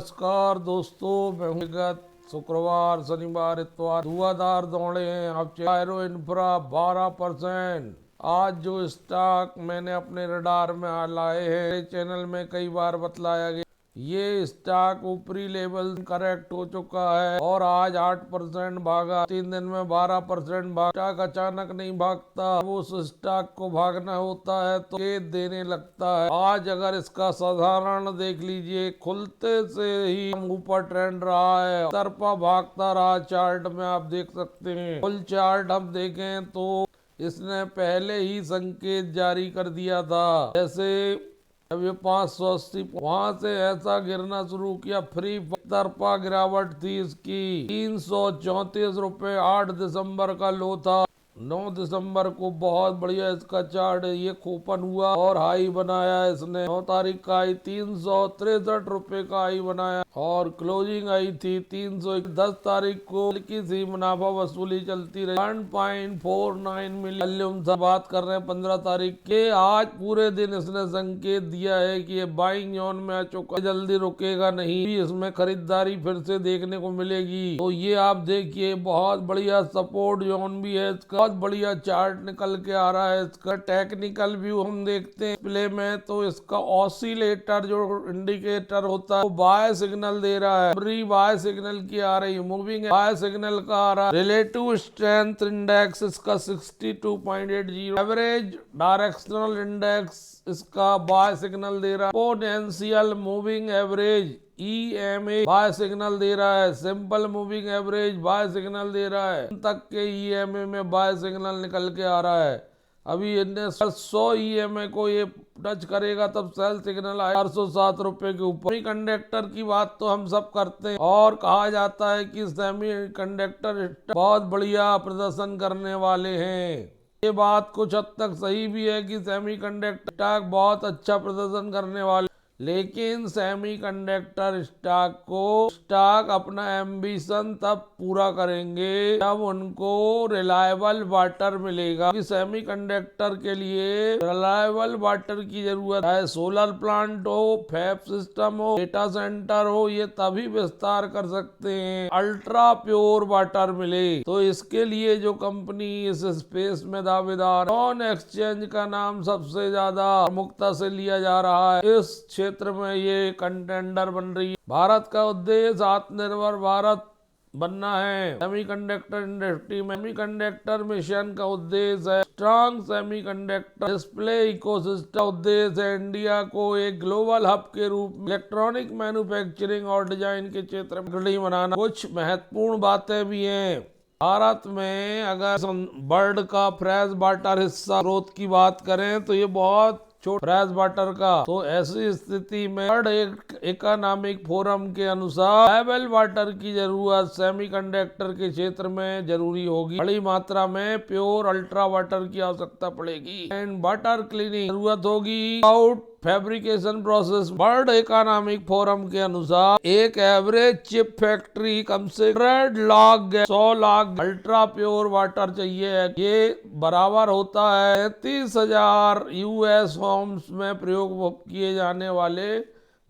नमस्कार दोस्तों, मैं हूं विगत शुक्रवार, शनिवार, इतवार धुआंधार दौड़े हैं। अब चायरो इंफ्रा 12%। आज जो स्टॉक मैंने अपने रडार में लाए हैं, चैनल में कई बार बतलाया गया, ये स्टॉक ऊपरी लेवल करेक्ट हो चुका है और आज 8% भागा। 3 दिन में 12% भागा। स्टॉक अचानक नहीं भागता, वो उस स्टॉक को भागना होता है तो ये देने लगता है। आज अगर इसका साधारण देख लीजिए, खुलते से ही ऊपर ट्रेंड रहा है, तरफा भागता रहा। चार्ट में आप देख सकते हैं, फुल चार्ट हम देखें तो इसने पहले ही संकेत जारी कर दिया था। जैसे जब ये 580 वहां से ऐसा गिरना शुरू किया, फ्री तरफा गिरावट थी इसकी। 334 रुपए 8 दिसंबर का लो था। 9 दिसंबर को बहुत बढ़िया इसका चार्ट है, ये ओपन हुआ और हाई बनाया इसने। 9 तारीख का हाई 363 रुपए का हाई बनाया और क्लोजिंग आई थी 300। 10 तारीख को हल्की सी मुनाफा वसूली चलती रही। 1.49 मिलियन से बात कर रहे हैं 15 तारीख के। आज पूरे दिन इसने संकेत दिया है कि ये बाइंग जोन में आ चुका, जल्दी रुकेगा नहीं, इसमें खरीदारी फिर से देखने को मिलेगी। तो ये आप देखिए, बहुत बढ़िया सपोर्ट जोन भी है इसका, बहुत बढ़िया चार्ट निकल के आ रहा है इसका। टेक्निकल व्यू हम देखते हैं प्ले में तो इसका ऑसिलेटर जो इंडिकेटर होता है वो बाय सिग्नल दे रहा है। प्री बाय सिग्नल की आ रही है, मूविंग बाय सिग्नल का आ रहा है। रिलेटिव स्ट्रेंथ इंडेक्स इसका 62.80, एवरेज डायरेक्शनल इंडेक्स इसका बाय सिग्नल दे रहा है। Potential moving average EMA buy signal दे रहा है। Simple moving average buy signal दे रहा है। तक के EMA में बाय सिग्नल निकल के आ रहा है। अभी इन्हें 100 EMA को ये टच करेगा तब सेल सिग्नल आया 407 रुपए के ऊपर। सेमी कंडक्टर की बात तो हम सब करते हैं और कहा जाता है कि सेमी कंडक्टर बहुत बढ़िया प्रदर्शन करने वाले हैं। ये बात कुछ हद तक सही भी है कि सेमी कंडक्टर स्टॉक बहुत अच्छा प्रदर्शन करने वाले, लेकिन सेमीकंडक्टर स्टॉक अपना एम्बिशन तब पूरा करेंगे जब उनको रिलायबल वाटर मिलेगा। कि सेमीकंडक्टर के लिए रिलायबल वाटर की जरूरत है। सोलर प्लांट हो, फैब सिस्टम हो, डेटा सेंटर हो, ये तभी विस्तार कर सकते हैं अल्ट्रा प्योर वाटर मिले। तो इसके लिए जो कंपनी इस स्पेस में दावेदार, ऑन एक्सचेंज का नाम सबसे ज्यादा प्रमुखता से लिया जा रहा है। इस क्षेत्र में ये कंटेंडर बन रही है। भारत का उद्देश्य आत्मनिर्भर भारत बनना है। सेमीकंडक्टर इंडस्ट्री में सेमीकंडक्टर मिशन का उद्देश्य है स्ट्रॉन्ग सेमीकंडक्टर डिस्प्ले इकोसिस्टम। उद्देश्य है इंडिया को एक ग्लोबल हब के रूप में इलेक्ट्रॉनिक मैन्युफैक्चरिंग और डिजाइन के क्षेत्र में बनाना। कुछ महत्वपूर्ण बातें भी हैं। भारत में अगर वर्ल्ड का फ्रेश वाटर हिस्सा ग्रोथ की बात करें तो ये बहुत फ्रेश वाटर का, तो ऐसी स्थिति में वर्ल्ड इकोनॉमिक फोरम के अनुसार रिलायबल वाटर की जरूरत सेमीकंडक्टर के क्षेत्र में जरूरी होगी। बड़ी मात्रा में प्योर अल्ट्रा वाटर की आवश्यकता पड़ेगी एंड वाटर क्लीनिंग जरूरत होगी। Out fabrication process. World economic forum के अनुसार एक एवरेज चिप फैक्ट्री कम से 100 लाख अल्ट्रा प्योर वाटर चाहिए। ये बराबर होता है 30,000 US होम्स में प्रयोग किए जाने वाले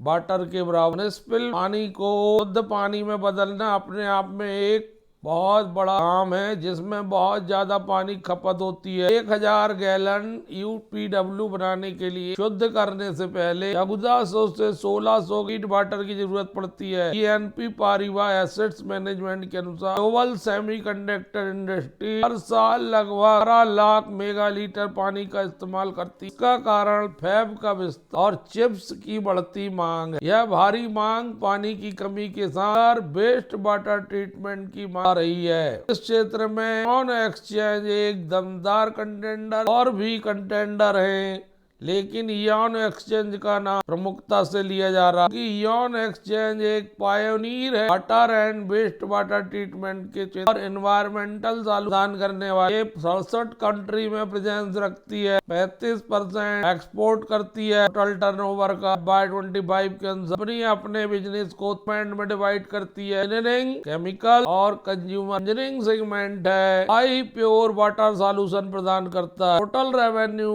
वाटर के बराबर। स्पिल पानी को शुद्ध पानी में बदलना अपने आप में एक बहुत बड़ा काम है जिसमें बहुत ज्यादा पानी खपत होती है। 1000 गैलन UPW बनाने के लिए शुद्ध करने से पहले 1400 से 1600 लीटर वाटर की जरूरत पड़ती है। ENP पारिवा एसेट्स मैनेजमेंट के अनुसार ग्लोबल सेमीकंडक्टर इंडस्ट्री हर साल लगभग 12 लाख मेगा लीटर पानी का इस्तेमाल करती है। इसका कारण फैब का विस्तार और चिप्स की बढ़ती मांग है। यह भारी मांग पानी की कमी के साथ वेस्ट वाटर ट्रीटमेंट की मांग रही है। इस क्षेत्र में ऑन एक्सचेंज एक दमदार कंटेंडर और भी कंटेंडर हैं, लेकिन इयॉन एक्सचेंज का नाम प्रमुखता से लिया जा रहा है कि इयॉन एक्सचेंज एक पायोनियर है water and waste water treatment के क्षेत्र और एनवायरमेंटल समाधान करने वाले। 67 कंट्री में प्रेजेंस रखती है, 35% एक्सपोर्ट करती है टोटल टर्नओवर का। बाय 25 के अनुसार कंपनी अपने बिजनेस को सेगमेंट में डिवाइड करती है। इंजीनियरिंग, केमिकल और कंज्यूमर। इंजीनियरिंग सेगमेंट है हाई प्योर वाटर सॉल्यूशन प्रदान करता है। टोटल रेवेन्यू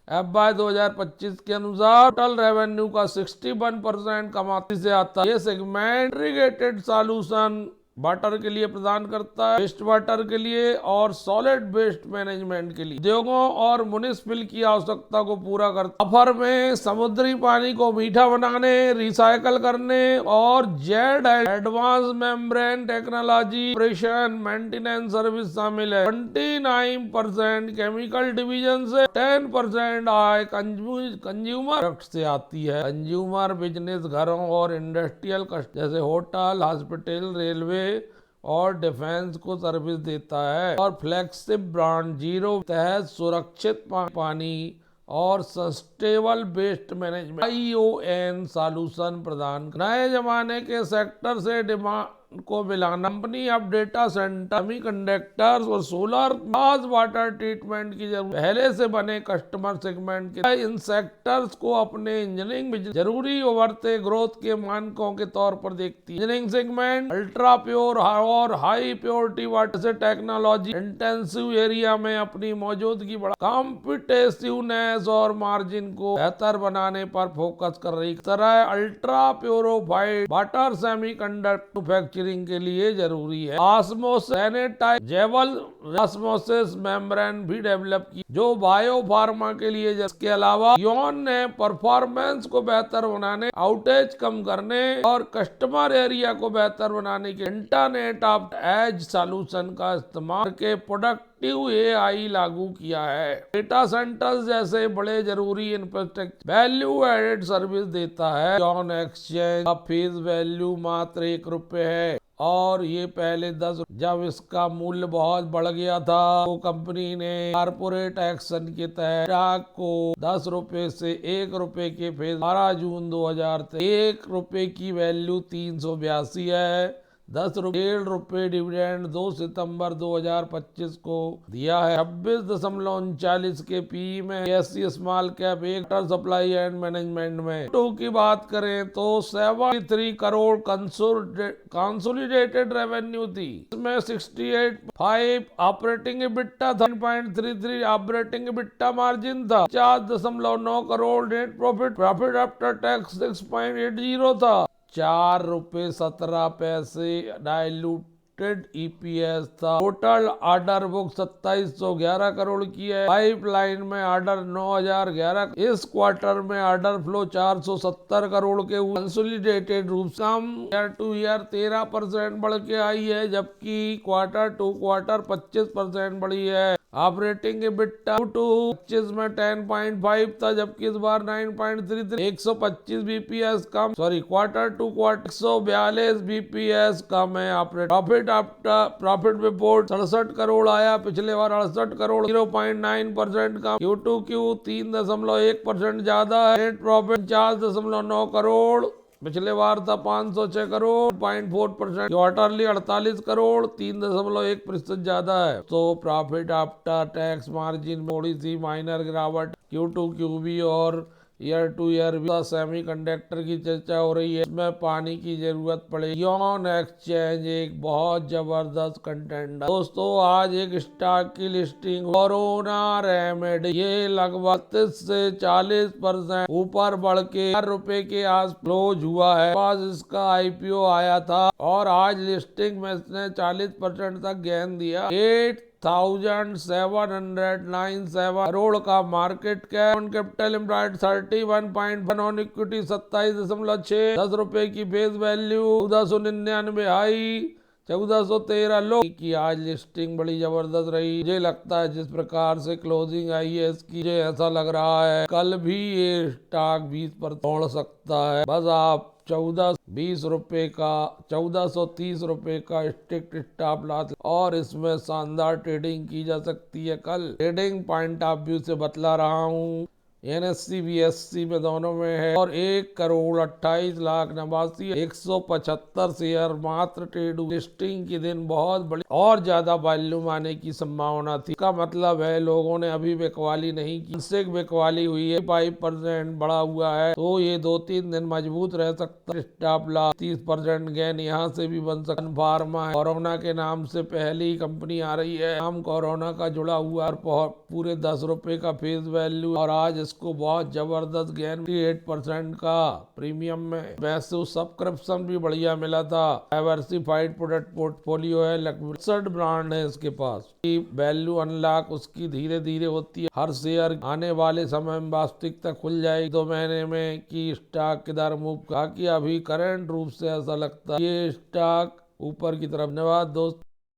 FY 2025 के अनुसार टोटल रेवेन्यू का 61% कमाती से आता है। ये सेगमेंट इंटीग्रेटेड सॉल्यूशन वाटर के लिए प्रदान करता है, वेस्ट वाटर के लिए और सॉलिड वेस्ट मैनेजमेंट के लिए उद्योगों और म्युनिसिपल की आवश्यकता को पूरा करता है। ऑफर में समुद्री पानी को मीठा बनाने, रिसाइकल करने और Z advance membrane technology operation maintenance service शामिल है। 29% केमिकल डिवीजन से 10% आय कंज्यूमर प्रोडक्ट से आती है। कंज्यूमर बिजनेस घरों और इंडस्ट्रियल जैसे होटल, हॉस्पिटल, रेलवे और डिफेंस को सर्विस देता है। और फ्लैगशिप ब्रांड जीरो तहत सुरक्षित पानी और sustainable waste management ION solution प्रदान नए जमाने के सेक्टर से डिमांड को मिलाना। कंपनी अब डेटा सेंटर, सेमीकंडक्टर्स और सोलर ग्लास वाटर ट्रीटमेंट की जरूरत पहले से बने कस्टमर सेगमेंट के इन सेक्टर्स को अपने इंजीनियरिंग में जरूरी उभरते ग्रोथ के मानकों के तौर पर देखती है। इंजीनियरिंग सेगमेंट अल्ट्रा प्योर और हाई प्योरिटी वाटर से टेक्नोलॉजी इंटेंसिव एरिया में अपनी मौजूदगी बढ़ा कॉम्पिटिटिवनेस और मार्जिन को बेहतर बनाने पर फोकस कर रही। तरह ultra purified water semiconductor manufacturing के लिए जरूरी है। सैनिटाइजेबल ऑस्मोसिस मेम्ब्रेन भी डेवलप की जो बायो फार्मा के लिए। इसके अलावा योन ने परफॉर्मेंस को बेहतर बनाने, आउटेज कम करने और कस्टमर एरिया को बेहतर बनाने के इंटरनेट ऑफ एज सॉल्यूशन का इस्तेमाल करके प्रोडक्टिव AI लागू किया है। डेटा सेंटर्स जैसे बड़े जरूरी इंफ्रास्ट्रक्चर वैल्यू एडेड सर्विस देता है। जॉन एक्सचेंज का फेस वैल्यू मात्र ₹1 है और ये पहले 10। जब इसका मूल्य बहुत बढ़ गया था तो कंपनी ने कारपोरेट एक्शन के तहत स्टॉक को ₹10 से ₹1 के फेस 12 जून 2023 ₹1 की वैल्यू 382 है। ₹1.5 डिविडेंड 2 सितंबर 2025 को दिया है। 26.39 के PE में SC स्मॉल कैप एक सप्लाई एंड मैनेजमेंट में टू की बात करें तो 73 करोड़ कंसोलिडेटेड रेवेन्यू थी। इसमें 68.5 ऑपरेटिंग EBITDA था, 9.33 ऑपरेटिंग EBITDA मार्जिन था, 4.9 crore net profit after tax 6.80 था, ₹4.17 डाइल्यूटेड EPS था। टोटल ऑर्डर बुक 2711 करोड़ की है। पाइपलाइन में ऑर्डर 9011। इस क्वार्टर में ऑर्डर फ्लो 470 करोड़ के कंसोलिडेटेड रूप से ईयर टू ईयर 13% बढ़ के आई है, जबकि क्वार्टर टू क्वार्टर 25% बढ़ी है। ऑपरेटिंग EBITDA 25 में 10.5 था, जबकि इस बार 9.33 125 BPS कम, क्वार्टर टू क्वार्टर 142 BPS कम है। प्रॉफिट बिफोर 67 करोड़ आया, पिछले बार 68 करोड़, 0.9% कम। Q2Q 3.1% ज्यादा है। नेट प्रॉफिट 4.9 करोड़, पिछले बार था 506 करोड़, 0.4%। क्वार्टरली 48 करोड़, 3.1% ज्यादा है। तो प्रॉफिट आफ्टर टैक्स मार्जिन में थोड़ी सी माइनर गिरावट Q2Q और ईयर टू ईयर सेमीकंडक्टर की चर्चा हो रही है, इसमें पानी की जरूरत पड़ेगी। योन एक्सचेंज एक बहुत जबरदस्त कंटेंट। दोस्तों आज एक स्टॉक की लिस्टिंग कोरोना रेमेडी, ये लगभग 30 से 40% ऊपर बढ़ के ₹4 के आस क्लोज हुआ है। पास इसका IPO आया था और आज लिस्टिंग में इसने 40% तक गेन दिया। 8,797 करोड़ का market capital employed 31.1 on equity 27.6, ₹10 की फेस वैल्यू 1499 हाई 1413 लो की आज लिस्टिंग बड़ी जबरदस्त रही। मुझे लगता है जिस प्रकार से क्लोजिंग आई है इसकी, मुझे ऐसा लग रहा है कल भी ये स्टॉक 20 पर तोड़ सकता है। बस आप 1430 रुपए का स्ट्रिक्ट स्टॉप लॉस और इसमें शानदार ट्रेडिंग की जा सकती है। कल ट्रेडिंग पॉइंट ऑफ व्यू से बतला रहा हूँ। NSE BSE में दोनों में है और 1,28,89,175 शेयर मात्र ट्रेड हुए। लिस्टिंग के दिन बहुत बड़ी और ज्यादा वॉल्यूम आने की संभावना थी। इसका मतलब है लोगों ने अभी बिकवाली नहीं की, सिर्फ बिकवाली हुई है। 5% बढ़ा हुआ है तो ये 2-3 दिन मजबूत रह सकता है। स्टॉप लॉस 30% गेन यहाँ से भी बन सकता है। फार्मा है, कोरोना के नाम से पहली कंपनी आ रही है, नाम कोरोना का जुड़ा हुआ और पूरे 10 रुपए का फेस वैल्यू और आज इसको बहुत जबरदस्त गेन 8% का प्रीमियम में। वैसे सब्सक्रिप्शन भी बढ़िया मिला था। डाइवर्सिफाइड प्रोडक्ट पोर्टफोलियो है, 60 ब्रांड है इसके पास। वैल्यू अनलॉक उसकी धीरे धीरे होती है। हर शेयर आने वाले समय में वास्तविकता खुल जाएगी 2 महीने में कि स्टॉक किधर मूव का। कि अभी करंट रूप से ऐसा लगता है ये स्टॉक ऊपर की तरफ। धन्यवाद दोस्त।